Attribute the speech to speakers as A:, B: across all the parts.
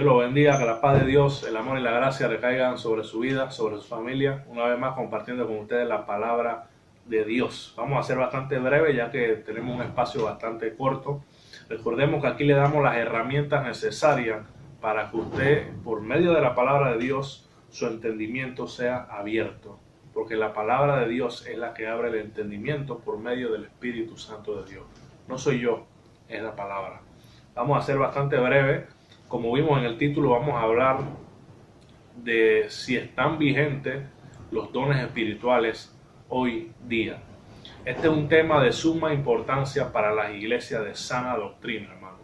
A: Dios los bendiga, que la paz de Dios, el amor y la gracia recaigan sobre su vida, sobre su familia. Una vez más compartiendo con ustedes la palabra de Dios. Vamos a ser bastante breve ya que tenemos un espacio bastante corto. Recordemos que aquí le damos las herramientas necesarias para que usted, por medio de la palabra de Dios, su entendimiento sea abierto. Porque la palabra de Dios es la que abre el entendimiento por medio del Espíritu Santo de Dios. No soy yo, es la palabra. Vamos a ser bastante breve. Como vimos en el título, vamos a hablar de si están vigentes los dones espirituales hoy día. Este es un tema de suma importancia para las iglesias de sana doctrina, hermano.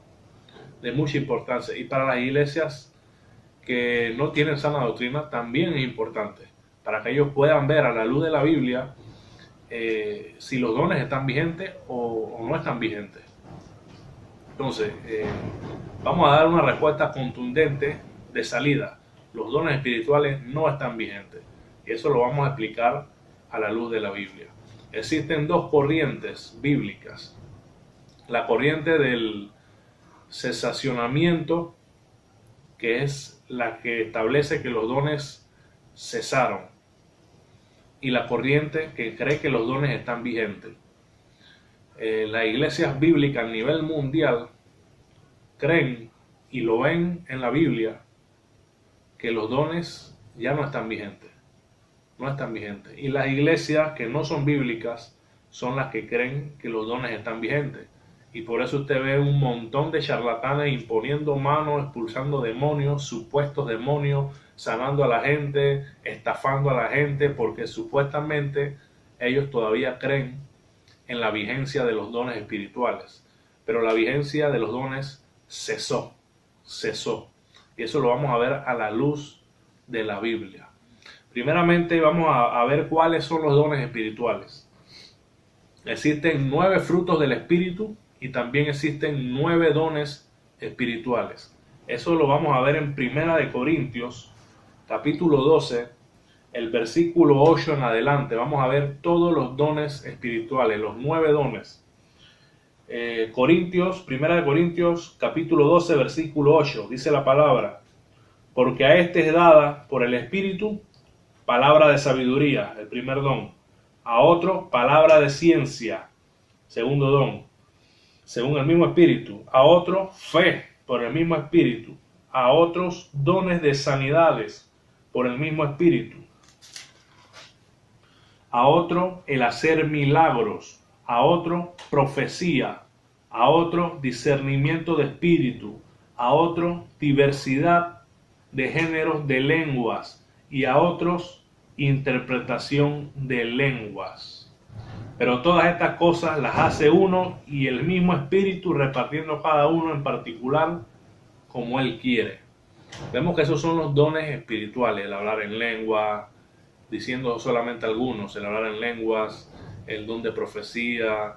A: De mucha importancia. Y para las iglesias que no tienen sana doctrina también es importante. Para que ellos puedan ver a la luz de la Biblia si los dones están vigentes o no están vigentes. Entonces, vamos a dar una respuesta contundente de salida. Los dones espirituales no están vigentes. Y eso lo vamos a explicar a la luz de la Biblia. Existen dos corrientes bíblicas. La corriente del cesacionamiento, que es la que establece que los dones cesaron. Y la corriente que cree que los dones están vigentes. Las iglesias bíblicas a nivel mundial creen y lo ven en la Biblia que los dones ya no están vigentes. No están vigentes. Y las iglesias que no son bíblicas son las que creen que los dones están vigentes. Y por eso usted ve un montón de charlatanes imponiendo manos, expulsando demonios, supuestos demonios, sanando a la gente, estafando a la gente, porque supuestamente ellos todavía creen en la vigencia de los dones espirituales. Pero la vigencia de los dones cesó. Y eso lo vamos a ver a la luz de la Biblia. Primeramente vamos a ver cuáles son los dones espirituales. Existen 9 frutos del Espíritu y también existen 9 dones espirituales. Eso lo vamos a ver en 1 Corintios, capítulo 12, el versículo 8 en adelante. Vamos a ver todos los dones espirituales, los 9 dones. 1 Corintios, capítulo 12, versículo 8, dice la palabra: porque a este es dada por el Espíritu palabra de sabiduría, el primer don; a otro palabra de ciencia, segundo don, según el mismo Espíritu; a otro fe por el mismo Espíritu; a otros dones de sanidades por el mismo Espíritu; a otro el hacer milagros; a otro profecía; a otro discernimiento de espíritu; a otro diversidad de géneros de lenguas; y a otros interpretación de lenguas. Pero todas estas cosas las hace uno y el mismo Espíritu, repartiendo cada uno en particular como Él quiere. Vemos que esos son los dones espirituales: el hablar en lengua, diciendo solamente algunos, el hablar en lenguas, el don de profecía,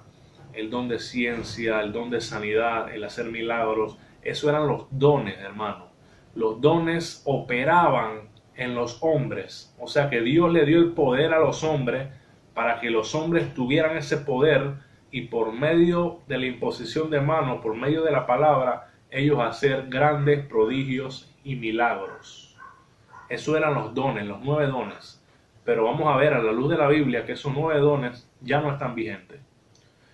A: el don de ciencia, el don de sanidad, el hacer milagros. Esos eran los dones, hermano. Los dones operaban en los hombres. O sea que Dios le dio el poder a los hombres para que los hombres tuvieran ese poder y por medio de la imposición de manos, por medio de la palabra, ellos hacer grandes prodigios y milagros. Esos eran los dones, los 9 dones. Pero vamos a ver a la luz de la Biblia que esos 9 dones ya no están vigentes.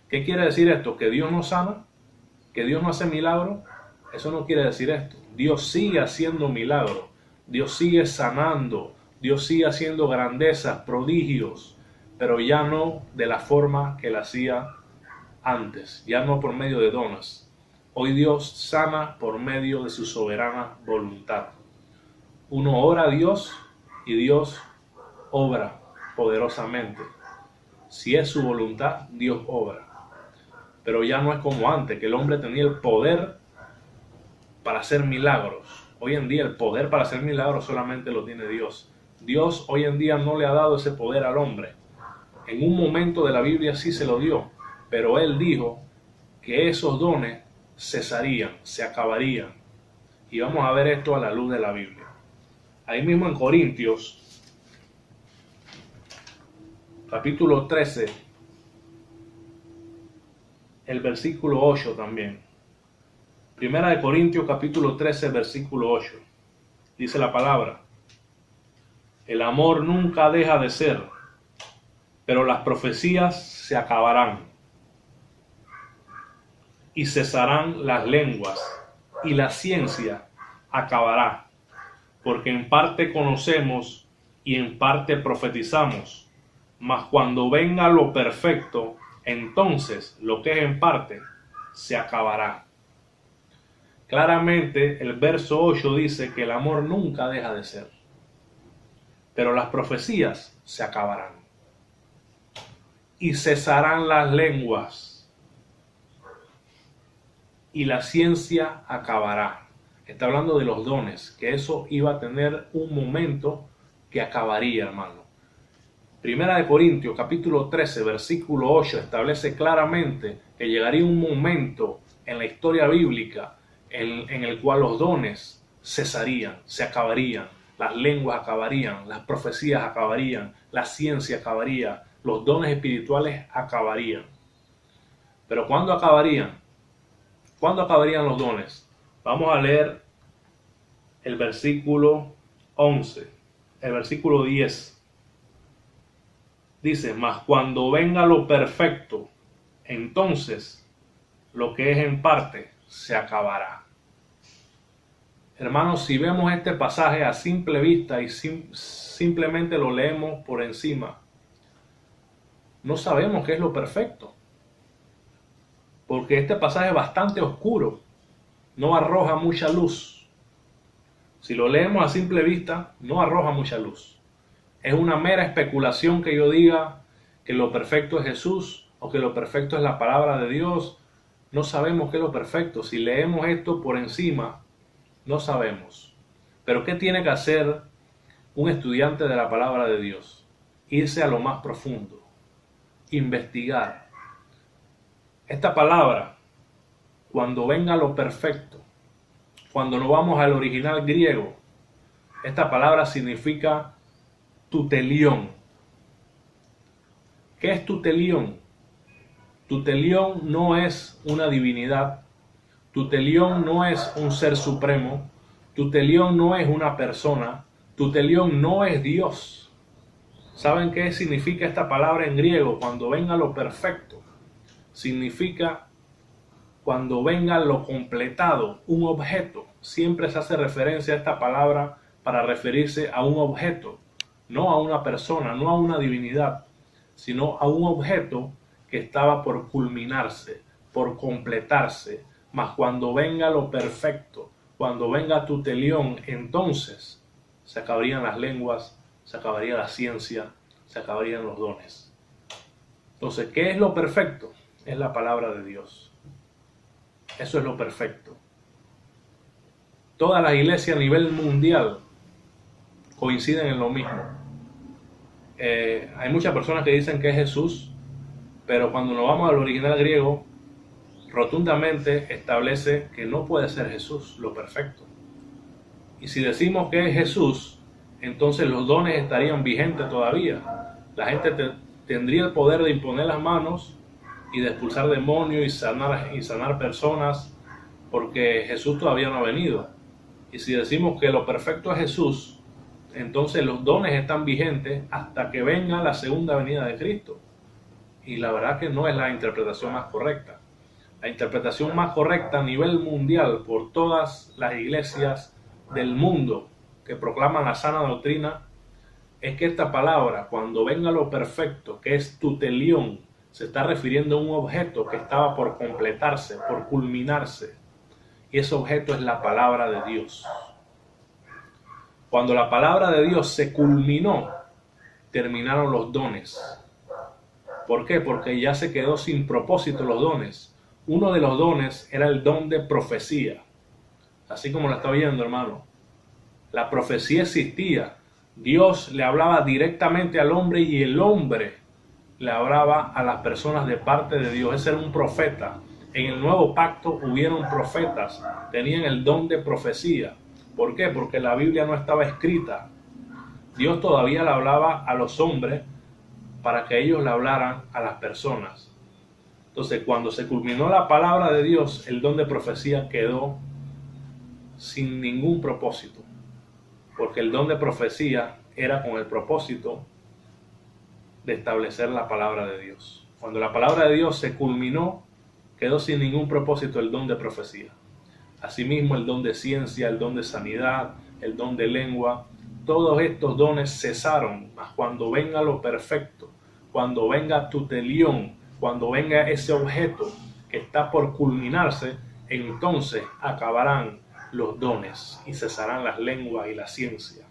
A: ¿Qué quiere decir esto? ¿Que Dios no sana? ¿Que Dios no hace milagros? Eso no quiere decir esto. Dios sigue haciendo milagros. Dios sigue sanando. Dios sigue haciendo grandezas, prodigios. Pero ya no de la forma que la hacía antes. Ya no por medio de dones. Hoy Dios sana por medio de su soberana voluntad. Uno ora a Dios y Dios obra poderosamente. Si es su voluntad, Dios obra. Pero ya no es como antes, que el hombre tenía el poder para hacer milagros. Hoy en día el poder para hacer milagros solamente lo tiene Dios. Dios hoy en día no le ha dado ese poder al hombre. En un momento de la Biblia sí se lo dio, pero Él dijo que esos dones cesarían, se acabarían. Y vamos a ver esto a la luz de la Biblia. Ahí mismo en Corintios, capítulo 13, el versículo 8 también. Primera de Corintios capítulo 13, versículo 8. Dice la palabra: el amor nunca deja de ser, pero las profecías se acabarán, y cesarán las lenguas, y la ciencia acabará, porque en parte conocemos y en parte profetizamos, mas cuando venga lo perfecto, entonces lo que es en parte se acabará. Claramente el verso 8 dice que el amor nunca deja de ser, pero las profecías se acabarán y cesarán las lenguas y la ciencia acabará. Está hablando de los dones, que eso iba a tener un momento que acabaría, hermano. Primera de Corintios capítulo 13 versículo 8 establece claramente que llegaría un momento en la historia bíblica en el cual los dones cesarían, se acabarían, las lenguas acabarían, las profecías acabarían, la ciencia acabaría, los dones espirituales acabarían. Pero ¿cuándo acabarían? ¿Cuándo acabarían los dones? Vamos a leer el versículo 11, el versículo 10. Dice: mas cuando venga lo perfecto, entonces lo que es en parte se acabará. Hermanos, si vemos este pasaje a simple vista y simplemente lo leemos por encima, no sabemos qué es lo perfecto, porque este pasaje es bastante oscuro, no arroja mucha luz. Si lo leemos a simple vista, no arroja mucha luz. Es una mera especulación que yo diga que lo perfecto es Jesús o que lo perfecto es la palabra de Dios. No sabemos qué es lo perfecto. Si leemos esto por encima, no sabemos. Pero ¿qué tiene que hacer un estudiante de la palabra de Dios? Irse a lo más profundo, investigar. Esta palabra, cuando venga lo perfecto, cuando nos vamos al original griego, esta palabra significa tutelión. ¿Qué es tutelión? Tutelión no es una divinidad, tutelión no es un ser supremo, tutelión no es una persona, tutelión no es Dios. ¿Saben qué significa esta palabra en griego? Cuando venga lo perfecto, significa cuando venga lo completado, un objeto. Siempre se hace referencia a esta palabra para referirse a un objeto, no a una persona, no a una divinidad, sino a un objeto que estaba por culminarse, por completarse. Mas cuando venga lo perfecto, cuando venga tutelión, entonces se acabarían las lenguas, se acabaría la ciencia, se acabarían los dones. Entonces, ¿qué es lo perfecto? Es la palabra de Dios. Eso es lo perfecto. Todas las iglesias a nivel mundial coinciden en lo mismo. Hay muchas personas que dicen que es Jesús, pero cuando nos vamos al original griego, rotundamente establece que no puede ser Jesús lo perfecto. Y si decimos que es Jesús, entonces los dones estarían vigentes todavía. La gente tendría el poder de imponer las manos y de expulsar demonios y sanar personas, porque Jesús todavía no ha venido. Y si decimos que lo perfecto es Jesús, entonces los dones están vigentes hasta que venga la segunda venida de Cristo. Y la verdad que no es la interpretación más correcta. La interpretación más correcta a nivel mundial por todas las iglesias del mundo que proclaman la sana doctrina es que esta palabra, cuando venga lo perfecto, que es tutelión, se está refiriendo a un objeto que estaba por completarse, por culminarse. Y ese objeto es la palabra de Dios. Cuando la palabra de Dios se culminó, terminaron los dones. ¿Por qué? Porque ya se quedó sin propósito los dones. Uno de los dones era el don de profecía. Así como lo está oyendo, hermano. La profecía existía. Dios le hablaba directamente al hombre y el hombre le hablaba a las personas de parte de Dios. Ese era un profeta. En el nuevo pacto hubieron profetas. Tenían el don de profecía. ¿Por qué? Porque la Biblia no estaba escrita. Dios todavía le hablaba a los hombres para que ellos le hablaran a las personas. Entonces, cuando se culminó la palabra de Dios, el don de profecía quedó sin ningún propósito, porque el don de profecía era con el propósito de establecer la palabra de Dios. Cuando la palabra de Dios se culminó, quedó sin ningún propósito el don de profecía. Asimismo, el don de ciencia, el don de sanidad, el don de lengua, todos estos dones cesaron. Mas cuando venga lo perfecto, cuando venga tutelión, cuando venga ese objeto que está por culminarse, entonces acabarán los dones y cesarán las lenguas y la ciencia.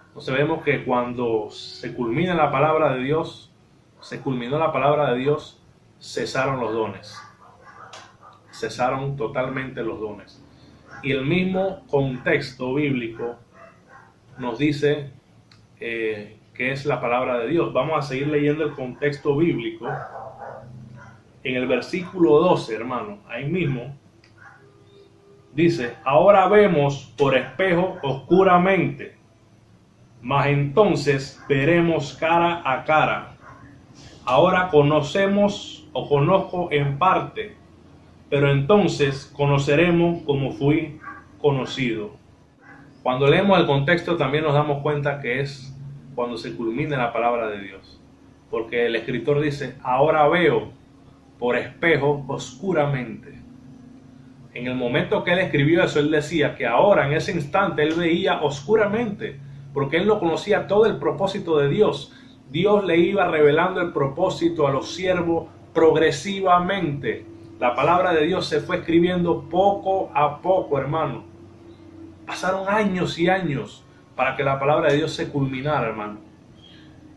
A: Entonces vemos que cuando se culmina la palabra de Dios, se culminó la palabra de Dios, cesaron los dones. Cesaron totalmente los dones. Y el mismo contexto bíblico nos dice que es la palabra de Dios. Vamos a seguir leyendo el contexto bíblico. En el versículo 12, hermano, ahí mismo, dice: ahora vemos por espejo oscuramente, mas entonces veremos cara a cara. Ahora conocemos o conozco en parte, pero entonces conoceremos como fui conocido. Cuando leemos el contexto también nos damos cuenta que es cuando se culmina la palabra de Dios. Porque el escritor dice: ahora veo por espejo oscuramente. En el momento que él escribió eso, él decía que ahora, en ese instante, él veía oscuramente, porque él no conocía todo el propósito de Dios. Dios le iba revelando el propósito a los siervos progresivamente. La palabra de Dios se fue escribiendo poco a poco, hermano. Pasaron años y años para que la palabra de Dios se culminara, hermano.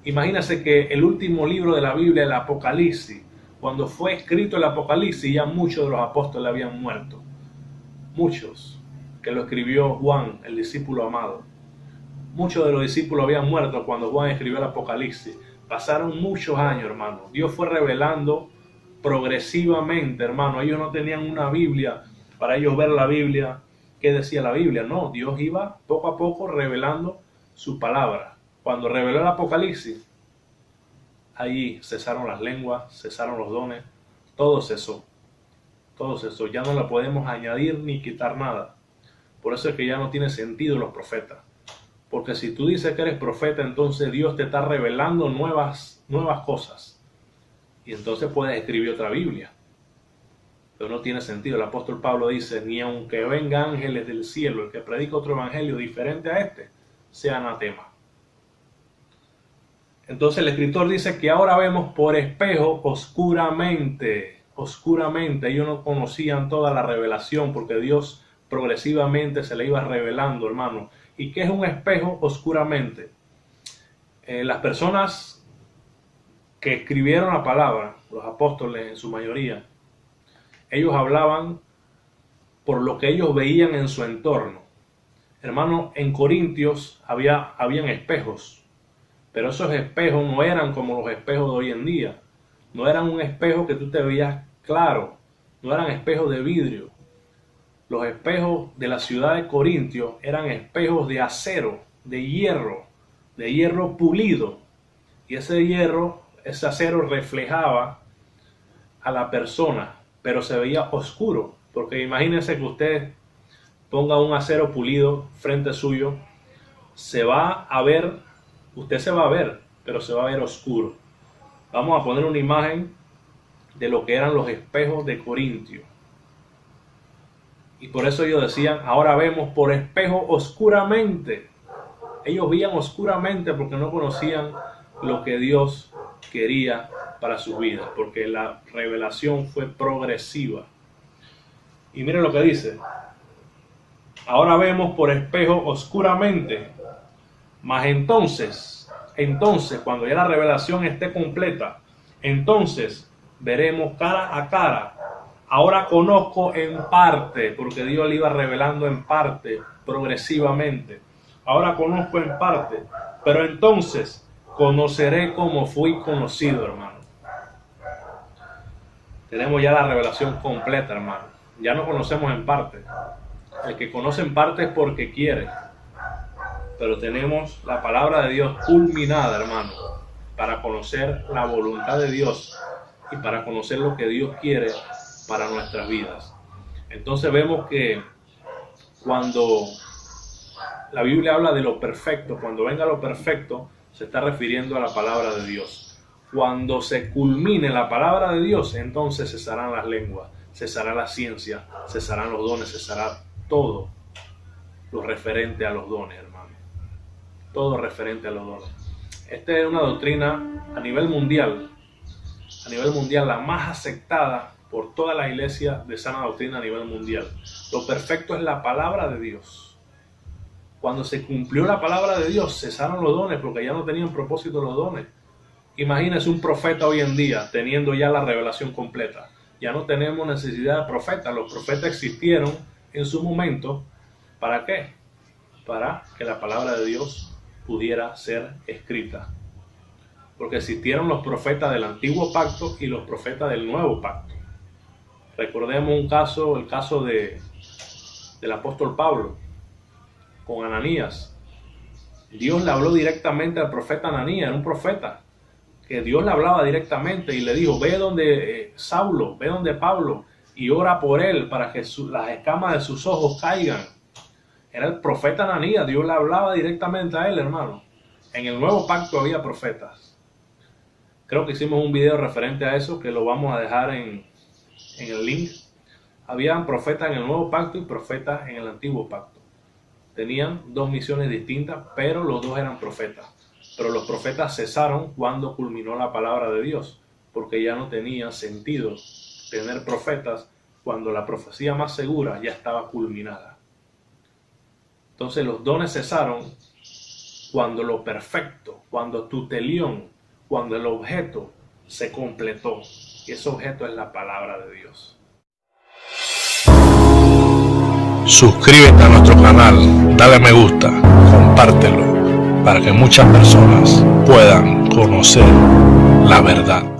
A: Imagínense que el último libro de la Biblia, el Apocalipsis, cuando fue escrito el Apocalipsis, ya muchos de los apóstoles habían muerto. Muchos, que lo escribió Juan, el discípulo amado. Muchos de los discípulos habían muerto cuando Juan escribió el Apocalipsis. Pasaron muchos años, hermano. Dios fue revelando progresivamente, hermano. Ellos no tenían una Biblia para ellos ver la Biblia. ¿Qué decía la Biblia? No, Dios iba poco a poco revelando su palabra. Cuando reveló el Apocalipsis, allí cesaron las lenguas, cesaron los dones, todo cesó. Todo cesó. Ya no le podemos añadir ni quitar nada. Por eso es que ya no tiene sentido los profetas. Porque si tú dices que eres profeta, entonces Dios te está revelando nuevas cosas. Y entonces puedes escribir otra Biblia. Pero no tiene sentido. El apóstol Pablo dice: ni aunque vengan ángeles del cielo, el que predica otro evangelio diferente a este, sea anatema. Entonces el escritor dice que ahora vemos por espejo oscuramente. Oscuramente. Ellos no conocían toda la revelación porque Dios progresivamente se le iba revelando, hermano. ¿Y qué es un espejo oscuramente? Las personas que escribieron la palabra, los apóstoles en su mayoría, ellos hablaban por lo que ellos veían en su entorno. Hermano, en Corintios habían espejos, pero esos espejos no eran como los espejos de hoy en día. No eran un espejo que tú te veías claro, no eran espejos de vidrio. Los espejos de la ciudad de Corintio eran espejos de acero, de hierro pulido. Y ese acero reflejaba a la persona, pero se veía oscuro. Porque imagínense que usted ponga un acero pulido frente suyo, usted se va a ver, pero se va a ver oscuro. Vamos a poner una imagen de lo que eran los espejos de Corintio. Y por eso ellos decían: ahora vemos por espejo oscuramente. Ellos veían oscuramente porque no conocían lo que Dios quería para sus vidas, porque la revelación fue progresiva. Y miren lo que dice: ahora vemos por espejo oscuramente, mas entonces, cuando ya la revelación esté completa, entonces veremos cara a cara. Ahora conozco en parte, porque Dios le iba revelando en parte, progresivamente. Ahora conozco en parte, pero entonces conoceré como fui conocido, hermano. Tenemos ya la revelación completa, hermano. Ya no conocemos en parte. El que conoce en parte es porque quiere. Pero tenemos la palabra de Dios culminada, hermano, para conocer la voluntad de Dios y para conocer lo que Dios quiere para nuestras vidas. Entonces vemos que cuando la Biblia habla de lo perfecto, cuando venga lo perfecto, se está refiriendo a la palabra de Dios. Cuando se culmine la palabra de Dios, entonces cesarán las lenguas, cesará la ciencia, cesarán los dones, cesará todo lo referente a los dones, hermano. Todo referente a los dones. Esta es una doctrina a nivel mundial, la más aceptada por toda la iglesia de sana doctrina a nivel mundial. Lo perfecto es la palabra de Dios. Cuando se cumplió la palabra de Dios, cesaron los dones porque ya no tenían propósito los dones. Imagínense un profeta hoy en día teniendo ya la revelación completa. Ya no tenemos necesidad de profetas. Los profetas existieron en su momento. ¿Para qué? Para que la palabra de Dios pudiera ser escrita. Porque existieron los profetas del antiguo pacto y los profetas del nuevo pacto. Recordemos el caso del apóstol Pablo con Ananías. Dios le habló directamente al profeta Ananías, era un profeta, que Dios le hablaba directamente y le dijo, ve donde Saulo, ve donde Pablo y ora por él para que las escamas de sus ojos caigan. Era el profeta Ananías, Dios le hablaba directamente a él, hermano. En el nuevo pacto había profetas. Creo que hicimos un video referente a eso, que lo vamos a dejar en el link. Habían profetas en el nuevo pacto y profetas en el antiguo pacto. Tenían dos misiones distintas, pero los dos eran profetas. Pero los profetas cesaron cuando culminó la palabra de Dios, porque ya no tenía sentido tener profetas cuando la profecía más segura ya estaba culminada. Entonces los dones cesaron cuando lo perfecto, cuando tutelión, cuando el objeto se completó. Y ese objeto es la palabra de Dios.
B: Suscríbete a nuestro canal, dale me gusta, compártelo, para que muchas personas puedan conocer la verdad.